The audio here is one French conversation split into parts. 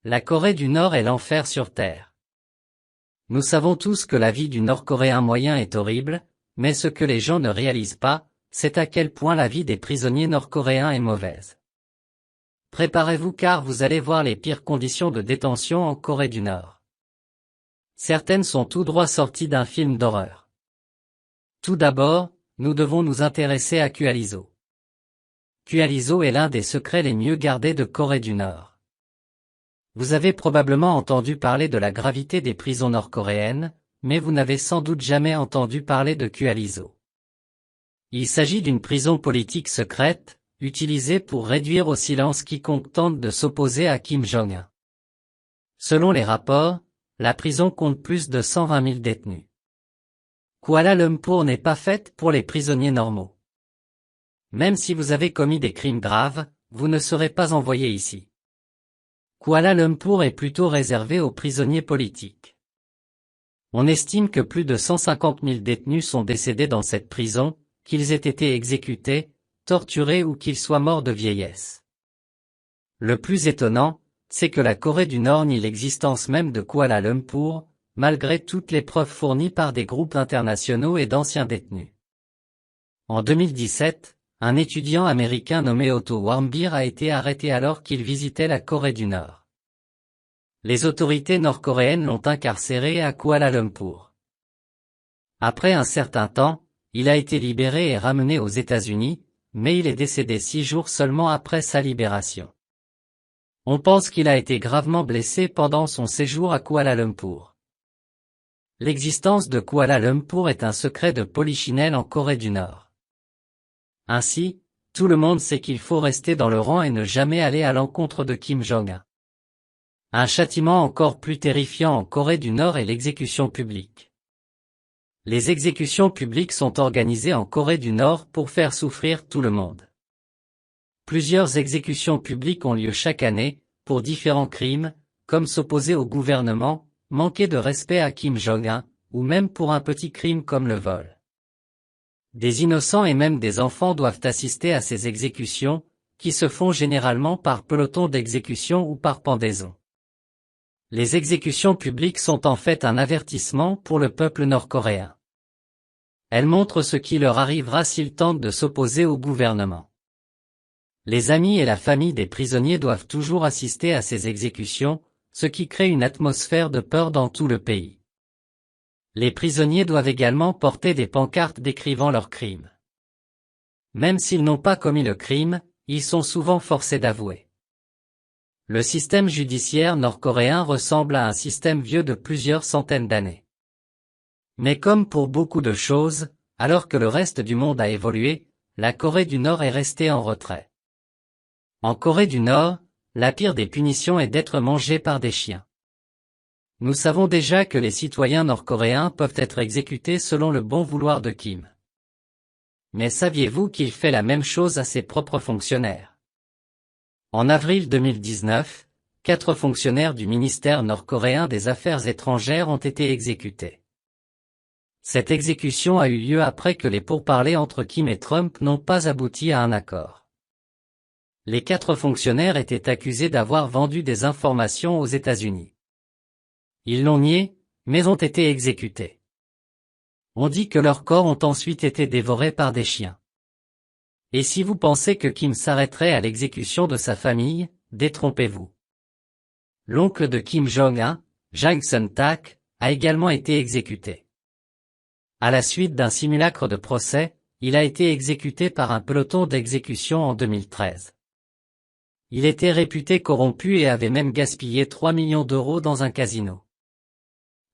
La Corée du Nord est l'enfer sur Terre. Nous savons tous que la vie du Nord-Coréen moyen est horrible, mais ce que les gens ne réalisent pas, c'est à quel point la vie des prisonniers nord-coréens est mauvaise. Préparez-vous car vous allez voir les pires conditions de détention en Corée du Nord. Certaines sont tout droit sorties d'un film d'horreur. Tout d'abord, nous devons nous intéresser à Kwallzo. Kwallzo est l'un des secrets les mieux gardés de Corée du Nord. Vous avez probablement entendu parler de la gravité des prisons nord-coréennes, mais vous n'avez sans doute jamais entendu parler de Kwallzo. Il s'agit d'une prison politique secrète, utilisée pour réduire au silence quiconque tente de s'opposer à Kim Jong-un. Selon les rapports, la prison compte plus de 120 000 détenus. Kuala Lumpur n'est pas faite pour les prisonniers normaux. Même si vous avez commis des crimes graves, vous ne serez pas envoyé ici. Kuala Lumpur est plutôt réservé aux prisonniers politiques. On estime que plus de 150 000 détenus sont décédés dans cette prison, qu'ils aient été exécutés, torturés ou qu'ils soient morts de vieillesse. Le plus étonnant, c'est que la Corée du Nord nie l'existence même de Kuala Lumpur, malgré toutes les preuves fournies par des groupes internationaux et d'anciens détenus. En 2017, un étudiant américain nommé Otto Warmbier a été arrêté alors qu'il visitait la Corée du Nord. Les autorités nord-coréennes l'ont incarcéré à Kuala Lumpur. Après un certain temps, il a été libéré et ramené aux États-Unis, mais il est décédé 6 jours seulement après sa libération. On pense qu'il a été gravement blessé pendant son séjour à Kuala Lumpur. L'existence de Kuala Lumpur est un secret de polichinelle en Corée du Nord. Ainsi, tout le monde sait qu'il faut rester dans le rang et ne jamais aller à l'encontre de Kim Jong-un. Un châtiment encore plus terrifiant en Corée du Nord est l'exécution publique. Les exécutions publiques sont organisées en Corée du Nord pour faire souffrir tout le monde. Plusieurs exécutions publiques ont lieu chaque année, pour différents crimes, comme s'opposer au gouvernement, manquer de respect à Kim Jong-un, ou même pour un petit crime comme le vol. Des innocents et même des enfants doivent assister à ces exécutions, qui se font généralement par peloton d'exécution ou par pendaison. Les exécutions publiques sont en fait un avertissement pour le peuple nord-coréen. Elles montrent ce qui leur arrivera s'ils tentent de s'opposer au gouvernement. Les amis et la famille des prisonniers doivent toujours assister à ces exécutions, ce qui crée une atmosphère de peur dans tout le pays. Les prisonniers doivent également porter des pancartes décrivant leurs crimes. Même s'ils n'ont pas commis le crime, ils sont souvent forcés d'avouer. Le système judiciaire nord-coréen ressemble à un système vieux de plusieurs centaines d'années. Mais comme pour beaucoup de choses, alors que le reste du monde a évolué, la Corée du Nord est restée en retrait. En Corée du Nord, la pire des punitions est d'être mangé par des chiens. Nous savons déjà que les citoyens nord-coréens peuvent être exécutés selon le bon vouloir de Kim. Mais saviez-vous qu'il fait la même chose à ses propres fonctionnaires? En avril 2019, 4 fonctionnaires du ministère nord-coréen des Affaires étrangères ont été exécutés. Cette exécution a eu lieu après que les pourparlers entre Kim et Trump n'ont pas abouti à un accord. Les 4 fonctionnaires étaient accusés d'avoir vendu des informations aux États-Unis. Ils l'ont nié, mais ont été exécutés. On dit que leurs corps ont ensuite été dévorés par des chiens. Et si vous pensez que Kim s'arrêterait à l'exécution de sa famille, détrompez-vous. L'oncle de Kim Jong-un, Jang Sun-tak, a également été exécuté. À la suite d'un simulacre de procès, il a été exécuté par un peloton d'exécution en 2013. Il était réputé corrompu et avait même gaspillé 3 millions d'euros dans un casino.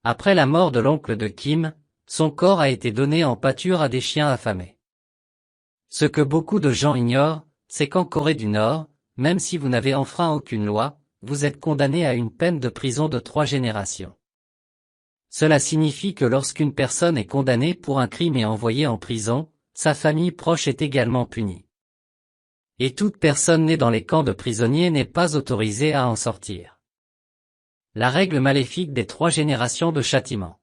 Après la mort de l'oncle de Kim, son corps a été donné en pâture à des chiens affamés. Ce que beaucoup de gens ignorent, c'est qu'en Corée du Nord, même si vous n'avez enfreint aucune loi, vous êtes condamné à une peine de prison de 3 générations. Cela signifie que lorsqu'une personne est condamnée pour un crime et envoyée en prison, sa famille proche est également punie. Et toute personne née dans les camps de prisonniers n'est pas autorisée à en sortir. La règle maléfique des 3 générations de châtiment.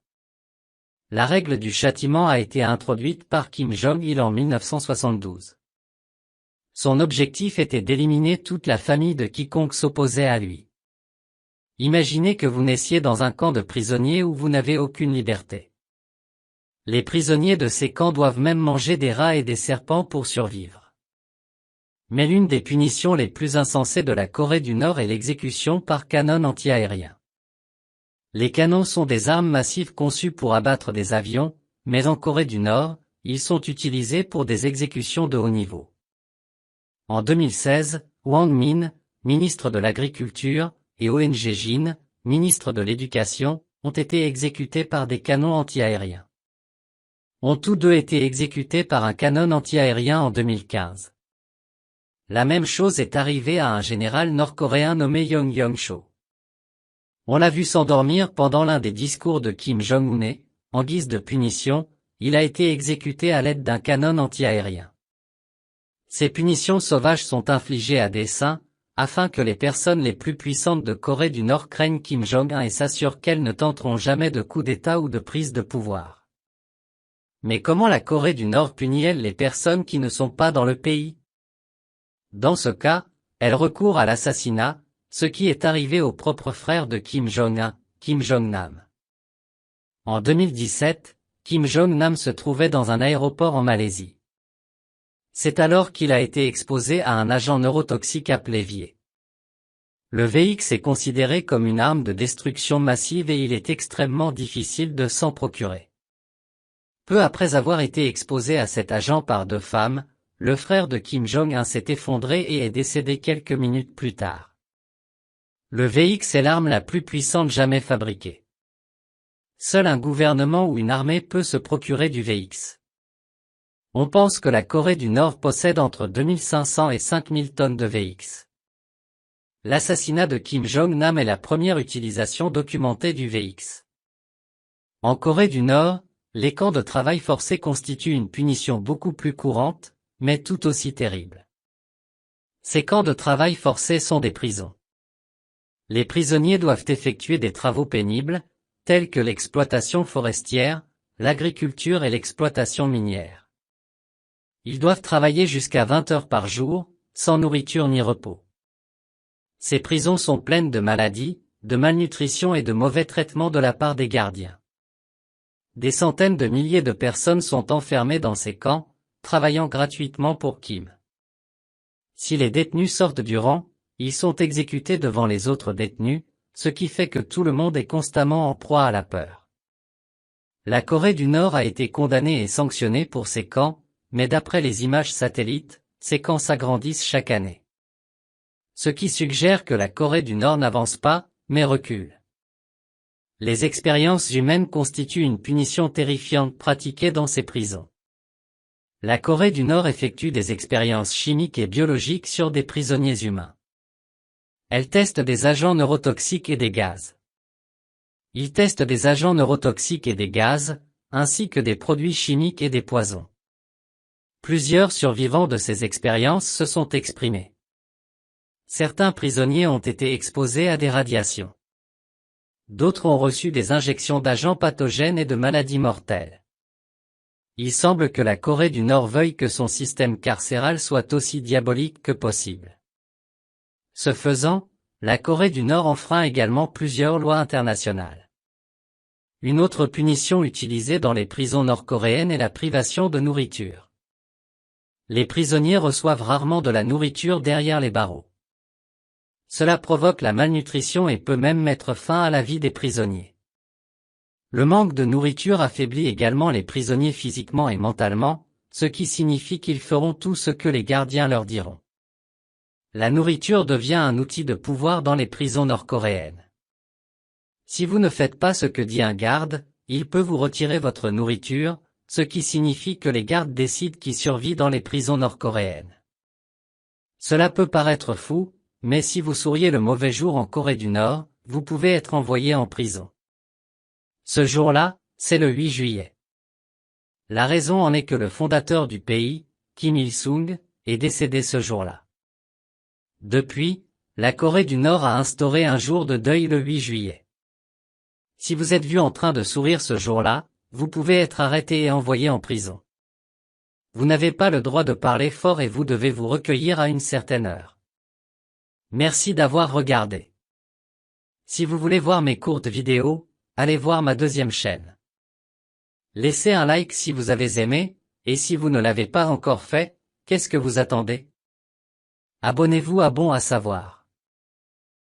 La règle du châtiment a été introduite par Kim Jong-il en 1972. Son objectif était d'éliminer toute la famille de quiconque s'opposait à lui. Imaginez que vous naissiez dans un camp de prisonniers où vous n'avez aucune liberté. Les prisonniers de ces camps doivent même manger des rats et des serpents pour survivre. Mais l'une des punitions les plus insensées de la Corée du Nord est l'exécution par canon anti-aérien. Les canons sont des armes massives conçues pour abattre des avions, mais en Corée du Nord, ils sont utilisés pour des exécutions de haut niveau. En 2016, Wang Min, ministre de l'Agriculture, et ONG Jin, ministre de l'Éducation, ont été exécutés par des canons anti-aériens. Ont tous deux été exécutés par un canon anti-aérien en 2015. La même chose est arrivée à un général nord-coréen nommé Yong Yong-cho. On l'a vu s'endormir pendant l'un des discours de Kim Jong-un, en guise de punition, il a été exécuté à l'aide d'un canon anti-aérien. Ces punitions sauvages sont infligées à dessein, afin que les personnes les plus puissantes de Corée du Nord craignent Kim Jong-un et s'assurent qu'elles ne tenteront jamais de coup d'État ou de prise de pouvoir. Mais comment la Corée du Nord punit-elle les personnes qui ne sont pas dans le pays? Dans ce cas, elle recourt à l'assassinat, ce qui est arrivé au propre frère de Kim Jong-un, Kim Jong-nam. En 2017, Kim Jong-nam se trouvait dans un aéroport en Malaisie. C'est alors qu'il a été exposé à un agent neurotoxique appelé VIE. Le VX est considéré comme une arme de destruction massive et il est extrêmement difficile de s'en procurer. Peu après avoir été exposé à cet agent par deux femmes, le frère de Kim Jong-un s'est effondré et est décédé quelques minutes plus tard. Le VX est l'arme la plus puissante jamais fabriquée. Seul un gouvernement ou une armée peut se procurer du VX. On pense que la Corée du Nord possède entre 2500 et 5000 tonnes de VX. L'assassinat de Kim Jong-nam est la première utilisation documentée du VX. En Corée du Nord, les camps de travail forcé constituent une punition beaucoup plus courante, mais tout aussi terrible. Ces camps de travail forcés sont des prisons. Les prisonniers doivent effectuer des travaux pénibles, tels que l'exploitation forestière, l'agriculture et l'exploitation minière. Ils doivent travailler jusqu'à 20 heures par jour, sans nourriture ni repos. Ces prisons sont pleines de maladies, de malnutrition et de mauvais traitements de la part des gardiens. Des centaines de milliers de personnes sont enfermées dans ces camps, travaillant gratuitement pour Kim. Si les détenus sortent du rang, ils sont exécutés devant les autres détenus, ce qui fait que tout le monde est constamment en proie à la peur. La Corée du Nord a été condamnée et sanctionnée pour ces camps, mais d'après les images satellites, ces camps s'agrandissent chaque année. Ce qui suggère que la Corée du Nord n'avance pas, mais recule. Les expériences humaines constituent une punition terrifiante pratiquée dans ces prisons. La Corée du Nord effectue des expériences chimiques et biologiques sur des prisonniers humains. Elle teste des agents neurotoxiques et des gaz. Ils testent des agents neurotoxiques et des gaz, ainsi que des produits chimiques et des poisons. Plusieurs survivants de ces expériences se sont exprimés. Certains prisonniers ont été exposés à des radiations. D'autres ont reçu des injections d'agents pathogènes et de maladies mortelles. Il semble que la Corée du Nord veuille que son système carcéral soit aussi diabolique que possible. Ce faisant, la Corée du Nord enfreint également plusieurs lois internationales. Une autre punition utilisée dans les prisons nord-coréennes est la privation de nourriture. Les prisonniers reçoivent rarement de la nourriture derrière les barreaux. Cela provoque la malnutrition et peut même mettre fin à la vie des prisonniers. Le manque de nourriture affaiblit également les prisonniers physiquement et mentalement, ce qui signifie qu'ils feront tout ce que les gardiens leur diront. La nourriture devient un outil de pouvoir dans les prisons nord-coréennes. Si vous ne faites pas ce que dit un garde, il peut vous retirer votre nourriture, ce qui signifie que les gardes décident qui survit dans les prisons nord-coréennes. Cela peut paraître fou, mais si vous souriez le mauvais jour en Corée du Nord, vous pouvez être envoyé en prison. Ce jour-là, c'est le 8 juillet. La raison en est que le fondateur du pays, Kim Il-sung, est décédé ce jour-là. Depuis, la Corée du Nord a instauré un jour de deuil le 8 juillet. Si vous êtes vu en train de sourire ce jour-là, vous pouvez être arrêté et envoyé en prison. Vous n'avez pas le droit de parler fort et vous devez vous recueillir à une certaine heure. Merci d'avoir regardé. Si vous voulez voir mes courtes vidéos, allez voir ma deuxième chaîne. Laissez un like si vous avez aimé, et si vous ne l'avez pas encore fait, qu'est-ce que vous attendez? Abonnez-vous à Bon à savoir.